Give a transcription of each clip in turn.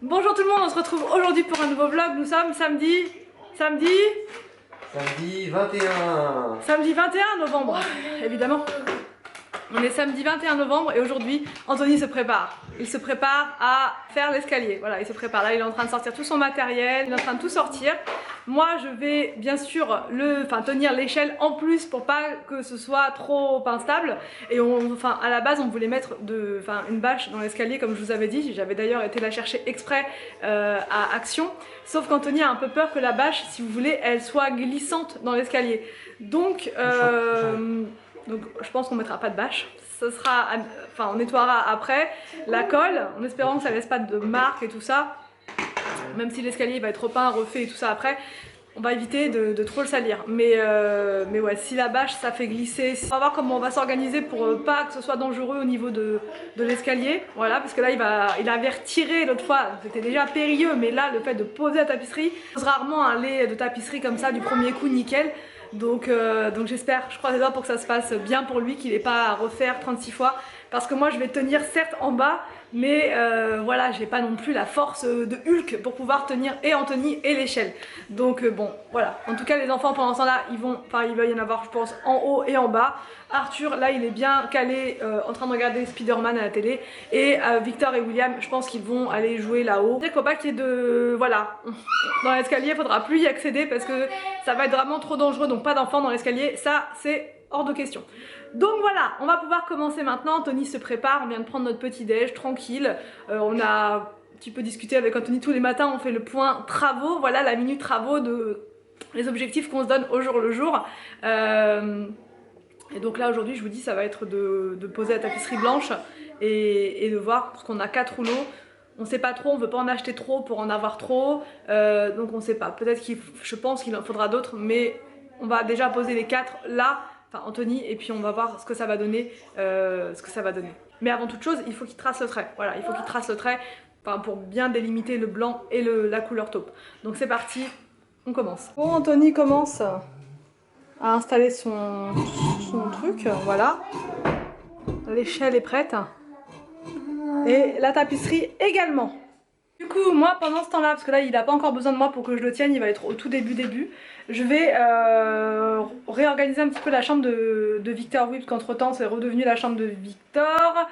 Bonjour tout le monde, on se retrouve aujourd'hui pour un nouveau vlog. Nous sommes samedi 21 novembre, évidemment. On est samedi 21 novembre et aujourd'hui, Anthony se prépare. Il se prépare à faire l'escalier. Voilà, il se prépare. Là, il est en train de sortir tout son matériel, il est en train de tout sortir. Moi, je vais bien sûr tenir l'échelle en plus pour pas que ce soit trop instable. Et à la base, on voulait mettre une bâche dans l'escalier, comme je vous avais dit. J'avais d'ailleurs été la chercher exprès à Action. Sauf qu'Anthony a un peu peur que la bâche, si vous voulez, elle soit glissante dans l'escalier. Donc je pense qu'on mettra pas de bâche. On nettoiera après la colle, en espérant que ça laisse pas de marques et tout ça. Même si l'escalier va être repeint, refait et tout ça après, on va éviter de trop le salir. Mais ouais, si la bâche ça fait glisser, on va voir comment on va s'organiser pour pas que ce soit dangereux au niveau de l'escalier. Voilà, parce que là il avait retiré l'autre fois, c'était déjà périlleux, mais là le fait de poser la tapisserie, on pose rarement un lait de tapisserie comme ça du premier coup nickel. Donc j'espère, je croise les doigts pour que ça se passe bien pour lui, qu'il n'ait pas à refaire 36 fois. Parce que moi je vais tenir certes en bas, mais voilà, j'ai pas non plus la force de Hulk pour pouvoir tenir et Anthony et l'échelle. Donc bon, voilà. En tout cas les enfants pendant ce temps là, il va y en avoir je pense en haut et en bas. Arthur là il est bien calé en train de regarder Spider-Man à la télé. Et Victor et William, je pense qu'ils vont aller jouer là-haut. Il faut pas qu'il y ait de... Voilà, dans l'escalier il faudra plus y accéder parce que ça va être vraiment trop dangereux. Donc pas d'enfants dans l'escalier, ça c'est hors de question. Donc voilà, on va pouvoir commencer maintenant. Anthony se prépare, on vient de prendre notre petit déj tranquille. On a un petit peu discuté avec Anthony tous les matins, on fait le point travaux, voilà la minute travaux de les objectifs qu'on se donne au jour le jour. Et donc là aujourd'hui je vous dis ça va être de poser la tapisserie blanche et de voir, parce qu'on a 4 rouleaux. On sait pas trop, on veut pas en acheter trop pour en avoir trop, donc on sait pas. Peut-être je pense qu'il en faudra d'autres, mais on va déjà poser les 4 là. Enfin Anthony, et puis on va voir ce que ça va donner, Mais avant toute chose, il faut qu'il trace le trait. Voilà, il faut qu'il trace le trait pour bien délimiter le blanc et la couleur taupe. Donc c'est parti, on commence. Bon, Anthony commence à installer son truc, voilà. L'échelle est prête. Et la tapisserie également. Du coup, moi pendant ce temps-là, parce que là il n'a pas encore besoin de moi pour que je le tienne, il va être au tout début, je vais réorganiser un petit peu la chambre de Victor, oui, parce qu'entre temps c'est redevenu la chambre de Victor,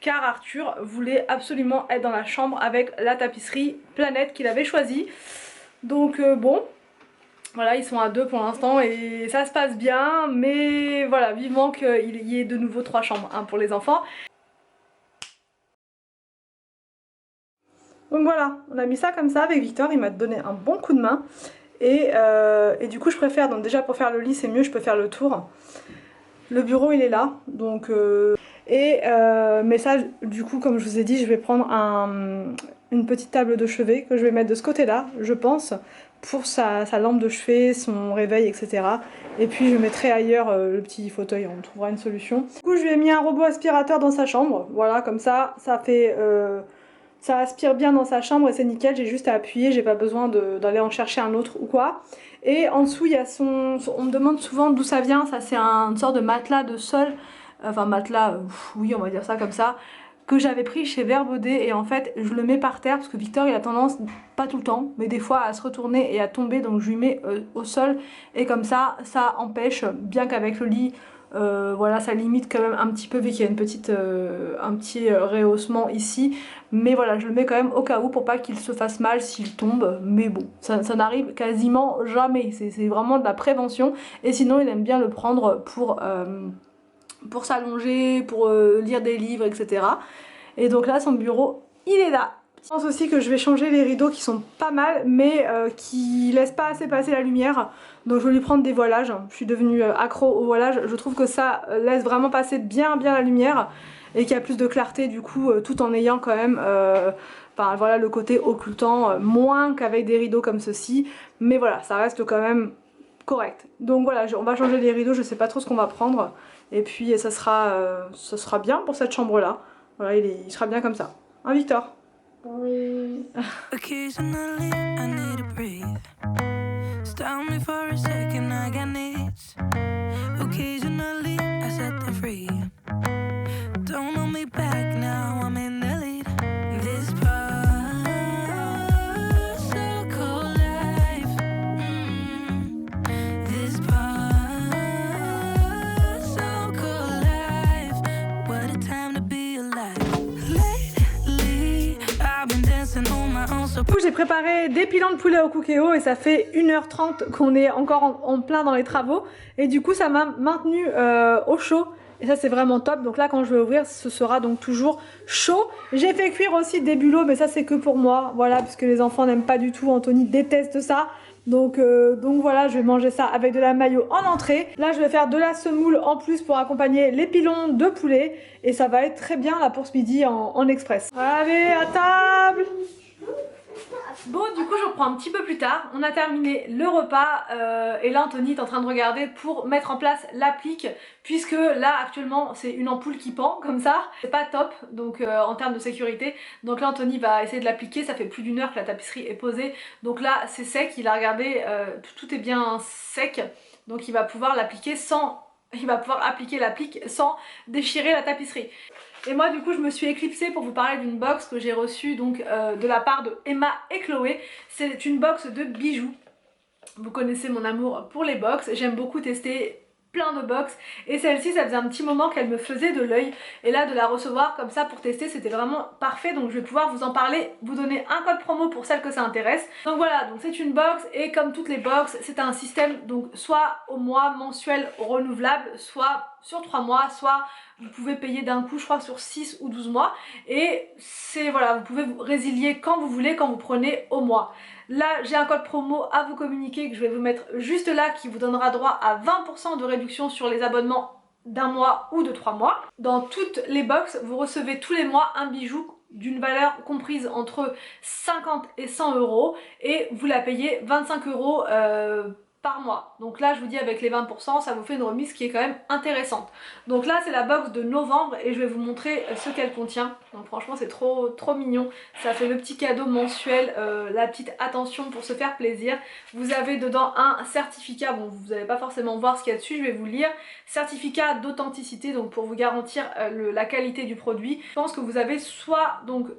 car Arthur voulait absolument être dans la chambre avec la tapisserie Planète qu'il avait choisie. Donc bon, voilà, ils sont à 2 pour l'instant et ça se passe bien, mais voilà, vivement qu'il y ait de nouveau 3 chambres pour les enfants. Donc voilà, on a mis ça comme ça avec Victor, il m'a donné un bon coup de main. Et du coup je préfère, donc déjà pour faire le lit c'est mieux, je peux faire le tour. Le bureau il est là, donc mais ça du coup comme je vous ai dit je vais prendre une petite table de chevet que je vais mettre de ce côté là, je pense, pour sa lampe de chevet, son réveil, etc. Et puis je mettrai ailleurs le petit fauteuil, on trouvera une solution. Du coup je lui ai mis un robot aspirateur dans sa chambre, voilà, comme ça fait... ça aspire bien dans sa chambre et c'est nickel, j'ai juste à appuyer, j'ai pas besoin d'aller en chercher un autre ou quoi. Et en dessous il y a on me demande souvent d'où ça vient, ça c'est une sorte de matelas de sol, enfin matelas, oui on va dire ça comme ça, que j'avais pris chez Vert Baudet et en fait je le mets par terre parce que Victor il a tendance, pas tout le temps, mais des fois à se retourner et à tomber, donc je lui mets au sol et comme ça empêche, bien qu'avec le lit... voilà, ça limite quand même un petit peu vu qu'il y a un petit rehaussement ici, mais voilà, je le mets quand même au cas où pour pas qu'il se fasse mal s'il tombe, mais bon, ça n'arrive quasiment jamais, c'est vraiment de la prévention. Et sinon il aime bien le prendre pour s'allonger, pour lire des livres, etc. Et donc là son bureau il est là. Je pense aussi que je vais changer les rideaux qui sont pas mal mais qui laissent pas assez passer la lumière, donc je vais lui prendre des voilages. Je suis devenue accro au voilage, je trouve que ça laisse vraiment passer bien la lumière et qu'il y a plus de clarté du coup, tout en ayant quand même voilà, le côté occultant, moins qu'avec des rideaux comme ceci, mais voilà, ça reste quand même correct. Donc voilà, on va changer les rideaux, je sais pas trop ce qu'on va prendre et puis ça sera bien pour cette chambre là. Voilà, il sera bien comme ça, hein Victor? Oui. Occasionally I need to breathe. Stop me for a second, I got needs. Occasionally I set them free. Don't hold me back now, I'm in the lead. This part Du coup j'ai préparé des pilons de poulet au Cookéo et ça fait 1h30 qu'on est encore en plein dans les travaux. Et du coup ça m'a maintenu au chaud. Et ça c'est vraiment top. Donc là quand je vais ouvrir ce sera donc toujours chaud. J'ai fait cuire aussi des bulots mais ça c'est que pour moi. Voilà puisque les enfants n'aiment pas du tout. Anthony déteste ça. Donc voilà, je vais manger ça avec de la mayo en entrée. Là je vais faire de la semoule en plus pour accompagner les pilons de poulet. Et ça va être très bien là pour ce midi en express. Allez à table. Bon du coup je reprends un petit peu plus tard, on a terminé le repas et là Anthony est en train de regarder pour mettre en place l'applique puisque là actuellement c'est une ampoule qui pend comme ça, c'est pas top donc en termes de sécurité. Donc là Anthony va essayer de l'appliquer, ça fait plus d'1 heure que la tapisserie est posée donc là c'est sec, il a regardé, tout est bien sec donc il va pouvoir l'appliquer sans... il va pouvoir appliquer l'applique sans déchirer la tapisserie. Et moi du coup je me suis éclipsée pour vous parler d'une box que j'ai reçue donc de la part de Emma et Chloé. C'est une box de bijoux. Vous connaissez mon amour pour les box, j'aime beaucoup tester plein de box et celle-ci ça faisait un petit moment qu'elle me faisait de l'œil et là de la recevoir comme ça pour tester c'était vraiment parfait donc je vais pouvoir vous en parler, vous donner un code promo pour celles que ça intéresse. Donc voilà, donc c'est une box et comme toutes les box c'est un système donc soit au mois mensuel renouvelable, soit sur 3 mois, soit vous pouvez payer d'un coup je crois sur 6 ou 12 mois et c'est voilà, vous pouvez vous résilier quand vous voulez, quand vous prenez au mois. Là j'ai un code promo à vous communiquer que je vais vous mettre juste là qui vous donnera droit à 20% de réduction sur les abonnements d'un mois ou de 3 mois. Dans toutes les box vous recevez tous les mois un bijou d'une valeur comprise entre 50 et 100 euros et vous la payez 25 euros par mois. Donc là je vous dis avec les 20% ça vous fait une remise qui est quand même intéressante. Donc là c'est la box de novembre et je vais vous montrer ce qu'elle contient. Donc franchement c'est trop mignon. Ça fait le petit cadeau mensuel, la petite attention pour se faire plaisir. Vous avez dedans un certificat, bon vous n'allez pas forcément voir ce qu'il y a dessus, je vais vous lire. Certificat d'authenticité donc pour vous garantir la qualité du produit. Je pense que vous avez soit donc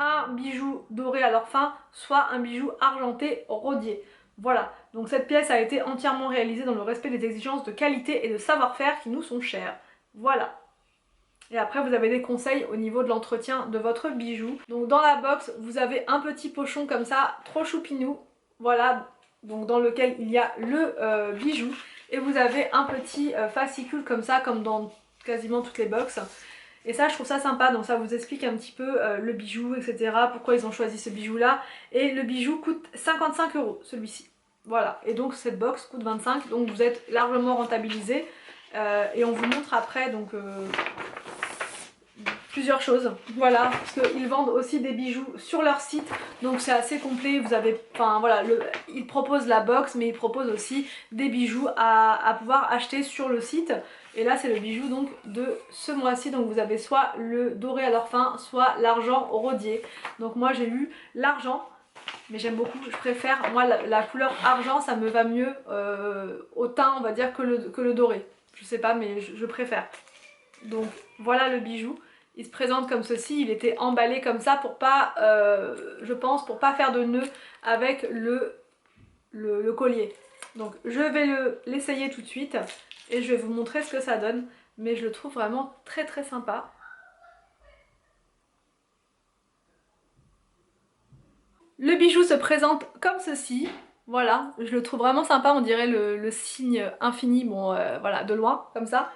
un bijou doré à leur fin, soit un bijou argenté rodier. Voilà, donc cette pièce a été entièrement réalisée dans le respect des exigences de qualité et de savoir-faire qui nous sont chères. Voilà. Et après vous avez des conseils au niveau de l'entretien de votre bijou. Donc dans la box vous avez un petit pochon comme ça, trop choupinou. Voilà, donc dans lequel il y a le bijou. Et vous avez un petit fascicule comme ça, comme dans quasiment toutes les box. Et ça je trouve ça sympa, donc ça vous explique un petit peu le bijou, etc. Pourquoi ils ont choisi ce bijou là. Et le bijou coûte 55 euros celui-ci. Voilà, et donc cette box coûte 25, donc vous êtes largement rentabilisé. Et on vous montre après donc plusieurs choses. Voilà, parce qu'ils vendent aussi des bijoux sur leur site, donc c'est assez complet. Vous avez, enfin voilà, ils proposent la box, mais ils proposent aussi des bijoux à pouvoir acheter sur le site. Et là c'est le bijou donc de ce mois-ci, donc vous avez soit le doré à leur fin, soit l'argent rodier. Donc moi j'ai eu l'argent, mais j'aime beaucoup, je préfère, moi la couleur argent ça me va mieux au teint on va dire que le doré. Je sais pas mais je préfère. Donc voilà le bijou. Il se présente comme ceci, il était emballé comme ça pour pas, je pense, pour pas faire de nœud avec le collier. Donc je vais l'essayer tout de suite et je vais vous montrer ce que ça donne. Mais je le trouve vraiment très sympa. Le bijou se présente comme ceci. Voilà, je le trouve vraiment sympa, on dirait le signe infini, bon voilà, de loin, comme ça.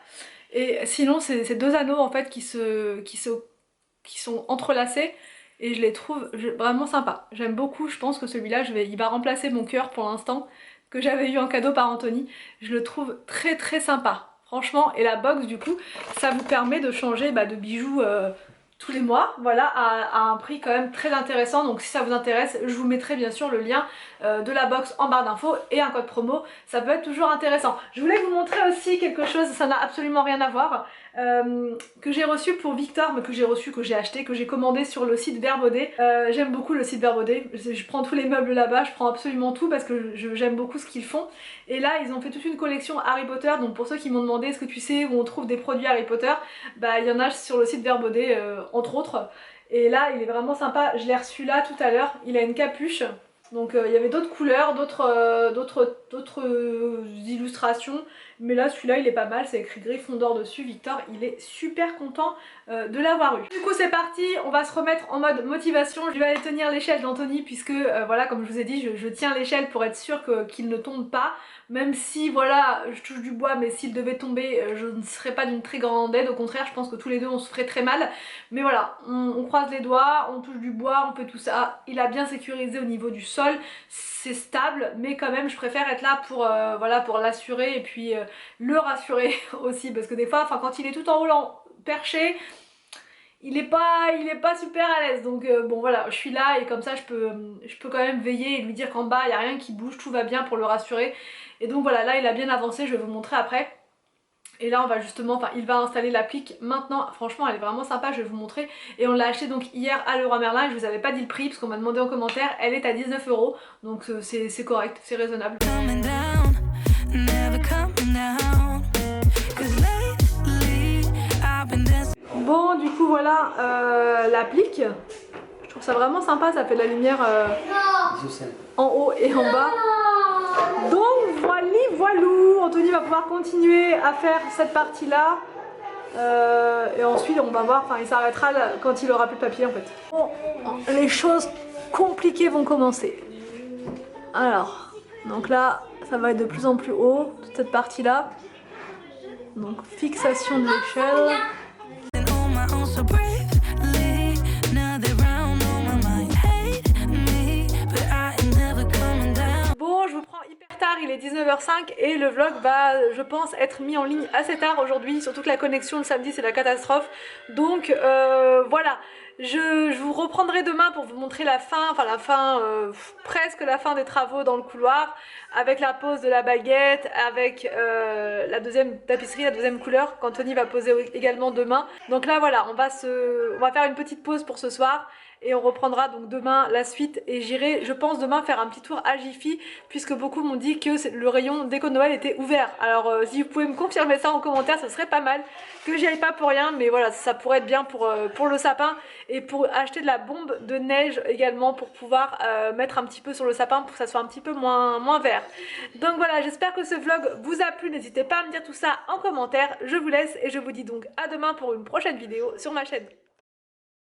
Et sinon c'est deux anneaux en fait qui sont entrelacés et je les trouve vraiment sympas. J'aime beaucoup, je pense que celui-là il va remplacer mon cœur pour l'instant que j'avais eu en cadeau par Anthony. Je le trouve très sympa, franchement. Et la box du coup ça vous permet de changer de bijoux tous les mois, voilà, à un prix quand même très intéressant. Donc si ça vous intéresse, je vous mettrai bien sûr le lien de la box en barre d'infos et un code promo, ça peut être toujours intéressant. Je voulais vous montrer aussi quelque chose, ça n'a absolument rien à voir, que j'ai reçu pour Victor, mais que j'ai acheté, que j'ai commandé sur le site Verbaudet. J'aime beaucoup le site Verbaudet, je prends tous les meubles là-bas, je prends absolument tout parce que j'aime beaucoup ce qu'ils font. Et là ils ont fait toute une collection Harry Potter, donc pour ceux qui m'ont demandé est-ce que tu sais où on trouve des produits Harry Potter, bah il y en a sur le site Verbaudet entre autres. Et là il est vraiment sympa, je l'ai reçu là tout à l'heure, il a une capuche. Donc il y avait d'autres couleurs, d'autres illustrations, Mais là celui-là il est pas mal, c'est écrit Gryffondor dessus. Victor il est super content de l'avoir eu. Du coup c'est parti, on va se remettre en mode motivation. Je vais aller tenir l'échelle d'Anthony puisque voilà, comme je vous ai dit, je tiens l'échelle pour être sûre qu'il ne tombe pas. Même si voilà, je touche du bois, mais s'il devait tomber, je ne serais pas d'une très grande aide. Au contraire, je pense que tous les deux on se ferait très mal. Mais voilà, on croise les doigts, on touche du bois, on fait tout ça. Il a bien sécurisé au niveau du sol, c'est stable, mais quand même je préfère être là pour voilà, pour l'assurer et puis le rassurer aussi, parce que des fois, quand il est tout en haut perché, il est pas super à l'aise. Donc bon voilà, je suis là et comme ça je peux quand même veiller et lui dire qu'en bas il n'y a rien qui bouge, tout va bien, pour le rassurer. Et donc voilà, là il a bien avancé, je vais vous montrer après. Et là on va justement, il va installer l'applique maintenant. Franchement elle est vraiment sympa, je vais vous montrer. Et on l'a acheté donc hier à Leroy Merlin. Je vous avais pas dit le prix parce qu'on m'a demandé en commentaire. Elle est à 19 €, donc c'est correct, c'est raisonnable. Bon du coup voilà l'applique. Je trouve ça vraiment sympa, ça fait de la lumière en haut et en bas. Donc voilou, Anthony va pouvoir continuer à faire cette partie là et ensuite on va voir, il s'arrêtera quand il aura plus de papier en fait. Bon, les choses compliquées vont commencer. Alors, donc là ça va être de plus en plus haut, toute cette partie là. Donc fixation de l'échelle. Bon, je vous prends hyper tard, il est 19h05 et le vlog va, je pense, être mis en ligne assez tard aujourd'hui, surtout que la connexion le samedi c'est la catastrophe. Donc voilà, je vous reprendrai demain pour vous montrer la fin, presque la fin des travaux dans le couloir, avec la pose de la baguette, avec la deuxième tapisserie, la deuxième couleur qu'Anthony va poser également demain. Donc là voilà, on va faire une petite pause pour ce soir. Et on reprendra donc demain la suite et j'irai, je pense, demain faire un petit tour à Jiffy puisque beaucoup m'ont dit que le rayon déco de Noël était ouvert. Alors si vous pouvez me confirmer ça en commentaire, ce serait pas mal, que j'y aille pas pour rien, mais voilà, ça pourrait être bien pour le sapin et pour acheter de la bombe de neige également pour pouvoir mettre un petit peu sur le sapin pour que ça soit un petit peu moins vert. Donc voilà, j'espère que ce vlog vous a plu, n'hésitez pas à me dire tout ça en commentaire. Je vous laisse et je vous dis donc à demain pour une prochaine vidéo sur ma chaîne.